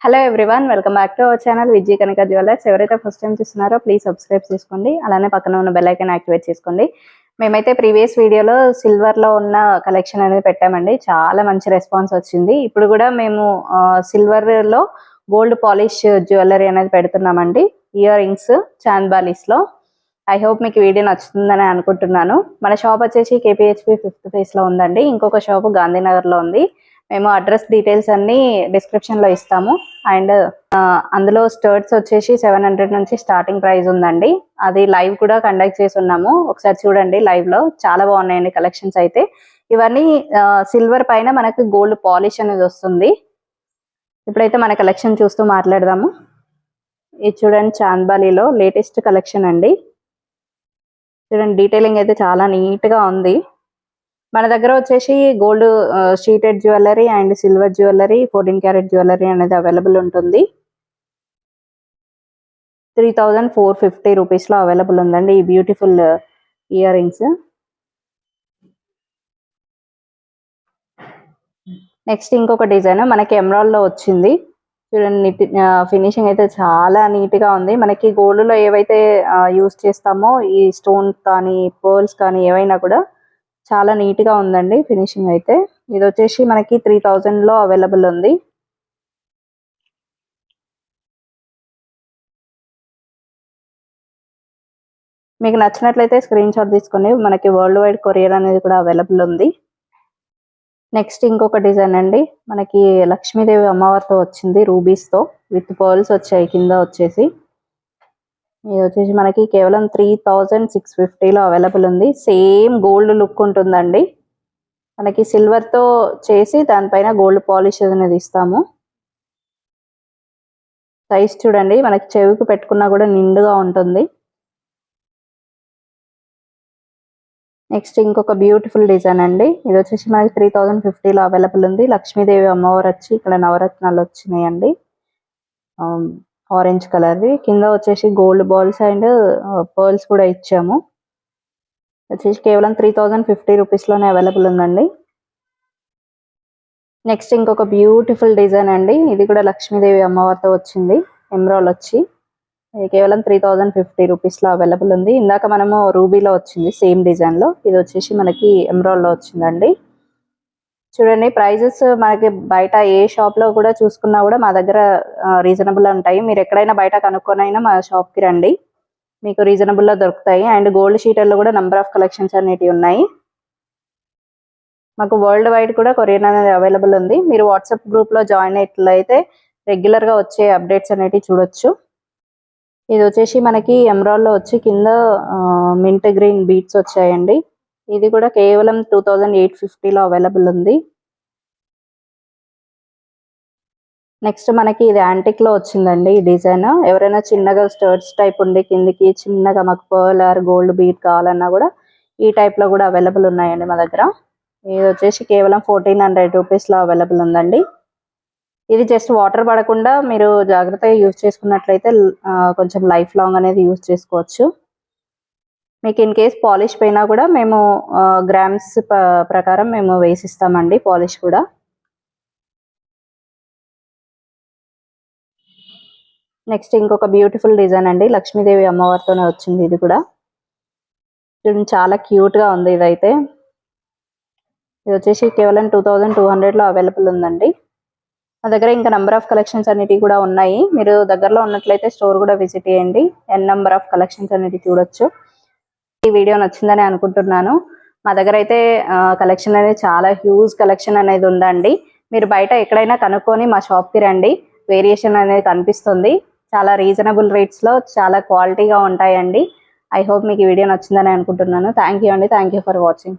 Hello everyone, welcome back to our channel Vijay Kanika jewellers. ఎవరైతే first time చూస్తున్నారో please subscribe చేసుకోండి, అలానే పక్కన ఉన్న బెల్ ఐకాన్ యాక్టివేట్ చేసుకోండి. మేమైతే ప్రీవియస్ వీడియోలో సిల్వర్లో ఉన్న కలెక్షన్ అనేది పెట్టామండి. చాలా మంచి రెస్పాన్స్ వచ్చింది. ఇప్పుడు కూడా మేము సిల్వర్లో గోల్డ్ పాలిష్ జ్యువెలరీ అనేది పెడుతున్నామండి. ఇయర్ రింగ్స్ చాంద్బాలీస్లో. ఐ హోప్ మీకు వీడియో నచ్చుతుందని అనుకుంటున్నాను. మన షాప్ వచ్చేసి KPHP 5th ఫేస్లో ఉందండి. ఇంకొక షాపు గాంధీనగర్లో ఉంది. మేము అడ్రస్ డీటెయిల్స్ అన్ని డిస్క్రిప్షన్లో ఇస్తాము. అండ్ అందులో స్టర్ట్స్ వచ్చేసి 700 నుంచి స్టార్టింగ్ ప్రైస్ ఉందండి. అది లైవ్ కూడా కండక్ట్ చేసి ఉన్నాము, ఒకసారి చూడండి. లైవ్లో చాలా బాగున్నాయండి కలెక్షన్స్ అయితే. ఇవన్నీ సిల్వర్ పైన మనకు గోల్డ్ పాలిష్ అనేది వస్తుంది. ఇప్పుడైతే మన కలెక్షన్ చూస్తూ మాట్లాడదాము. ఇది చూడండి, చాంద్బాలీలో లేటెస్ట్ కలెక్షన్ అండి. చూడండి, డీటెయిలింగ్ అయితే చాలా నీట్గా ఉంది. మన దగ్గర వచ్చేసి gold sheeted jewellery and silver jewellery, 14 carrot jewellery అనేది అవైలబుల్ ఉంటుంది. 3450 రూపీస్లో అవైలబుల్ ఉందండి ఈ బ్యూటిఫుల్ ఇయర్ రింగ్స్. నెక్స్ట్ ఇంకొక డిజైన్ మనకి ఎమరాల్డ్లో వచ్చింది. చూడండి, ఫినిషింగ్ అయితే చాలా నీట్గా ఉంది. మనకి గోల్డ్లో ఏవైతే యూస్ చేస్తామో ఈ స్టోన్ కానీ పర్ల్స్ కానీ ఏవైనా కూడా చాలా నీట్గా ఉందండి ఫినిషింగ్ అయితే. ఇది వచ్చేసి మనకి 3000లో అవైలబుల్ ఉంది. మీకు నచ్చినట్లయితే స్క్రీన్ షాట్ తీసుకొని మనకి వరల్డ్ వైడ్ కొరియర్ అనేది కూడా అవైలబుల్ ఉంది. నెక్స్ట్ ఇంకొక డిజైన్ అండి, మనకి లక్ష్మీదేవి అమ్మవారితో వచ్చింది, రూబీస్తో విత్ పర్ల్స్ వచ్చాయి కింద వచ్చేసి. ఇది వచ్చేసి మనకి కేవలం 3650లో అవైలబుల్ ఉంది. సేమ్ గోల్డ్ లుక్ ఉంటుందండి. మనకి సిల్వర్తో చేసి దానిపైన గోల్డ్ పాలిష్ అనేది ఇస్తాము. సైజ్ చూడండి, మనకి చెవికి పెట్టుకున్నా కూడా నిండుగా ఉంటుంది. నెక్స్ట్ ఇంకొక బ్యూటిఫుల్ డిజైన్ అండి. ఇది వచ్చేసి మనకి 3050లో అవైలబుల్ ఉంది. లక్ష్మీదేవి అమ్మవారు వచ్చి ఇక్కడ నవరత్నాలు వచ్చినాయండి, ఆరెంజ్ కలర్వి. కింద వచ్చేసి గోల్డ్ బాల్స్ అండ్ పర్ల్స్ కూడా ఇచ్చాము. వచ్చేసి కేవలం 3050 రూపీస్లోనే అవైలబుల్ ఉందండి. నెక్స్ట్ ఇంకొక బ్యూటిఫుల్ డిజైన్ అండి, ఇది కూడా లక్ష్మీదేవి అమ్మవారితో వచ్చింది, ఎమరాల్డ్ వచ్చి. ఇది కేవలం 3050 రూపీస్లో అవైలబుల్ ఉంది. ఇందాక మనము రూబీలో వచ్చింది సేమ్ డిజైన్లో, ఇది వచ్చేసి మనకి ఎమరాల్డ్లో వచ్చిందండి. చూడండి, ప్రైజెస్ మనకి బయట ఏ షాప్లో కూడా చూసుకున్నా కూడా మా దగ్గర రీజనబుల్ ఉంటాయి. మీరు ఎక్కడైనా బయట కనుక్కొనైనా మా షాప్కి రండి, మీకు రీజనబుల్లో దొరుకుతాయి. అండ్ గోల్డ్ షీటర్లో కూడా నెంబర్ ఆఫ్ కలెక్షన్స్ అనేటివి ఉన్నాయి. మాకు వరల్డ్ వైడ్ కూడా కొరియర్ అనేది అవైలబుల్ ఉంది. మీరు వాట్సాప్ గ్రూప్లో జాయిన్ అయినట్లయితే రెగ్యులర్గా వచ్చే అప్డేట్స్ అనేటివి చూడొచ్చు. ఇది వచ్చేసి మనకి ఎమరాల్డ్లో వచ్చి కింద మింట్ గ్రీన్ బీట్స్ వచ్చాయండి. ఇది కూడా కేవలం 2850లో అవైలబుల్ ఉంది. నెక్స్ట్ మనకి ఇది యాంటిక్లో వచ్చిందండి ఈ డిజైన్. ఎవరైనా చిన్నగా స్టర్ట్స్ టైప్ ఉండి కిందికి చిన్నగా మాకు పర్ల్ ఆర్ గోల్డ్ బీట్ కావాలన్నా కూడా ఈ టైప్లో కూడా అవైలబుల్ ఉన్నాయండి మా దగ్గర. ఇది వచ్చేసి కేవలం 1400 రూపీస్లో అవైలబుల్ ఉందండి. ఇది జస్ట్ వాటర్ పడకుండా మీరు జాగ్రత్తగా యూజ్ చేసుకున్నట్లయితే కొంచెం లైఫ్ లాంగ్ అనేది యూజ్ చేసుకోవచ్చు. మీకు ఇన్ కేస్ పాలిష్ పైన కూడా మేము గ్రామ్స్ ప్రకారం మేము వేసిస్తామండి పాలిష్ కూడా. నెక్స్ట్ ఇంకొక బ్యూటిఫుల్ డిజైన్ అండి, లక్ష్మీదేవి అమ్మవారితోనే వచ్చింది. ఇది కూడా చూడండి, చాలా క్యూట్గా ఉంది ఇదైతే. ఇది వచ్చేసి కేవలం 2200లో అవైలబుల్ ఉందండి. మా దగ్గర ఇంకా నెంబర్ ఆఫ్ కలెక్షన్స్ అనేటివి కూడా ఉన్నాయి. మీరు దగ్గరలో ఉన్నట్లయితే స్టోర్ కూడా విజిట్ చేయండి, నెంబర్ ఆఫ్ కలెక్షన్స్ అనేటివి చూడొచ్చు. ఈ వీడియో నచ్చిందని అనుకుంటున్నాను. మా దగ్గర అయితే కలెక్షన్ అనేది చాలా హ్యూజ్ కలెక్షన్ అనేది ఉందండి. మీరు బయట ఎక్కడైనా కనుక్కొని మా షాప్కి రండి, వేరియేషన్ అనేది కనిపిస్తుంది. చాలా రీజనబుల్ రేట్స్లో చాలా క్వాలిటీగా ఉంటాయండి. ఐ హోప్ మీకు ఈ వీడియో నచ్చిందని అనుకుంటున్నాను. థ్యాంక్ యూ అండి, థ్యాంక్ యూ ఫర్ వాచింగ్.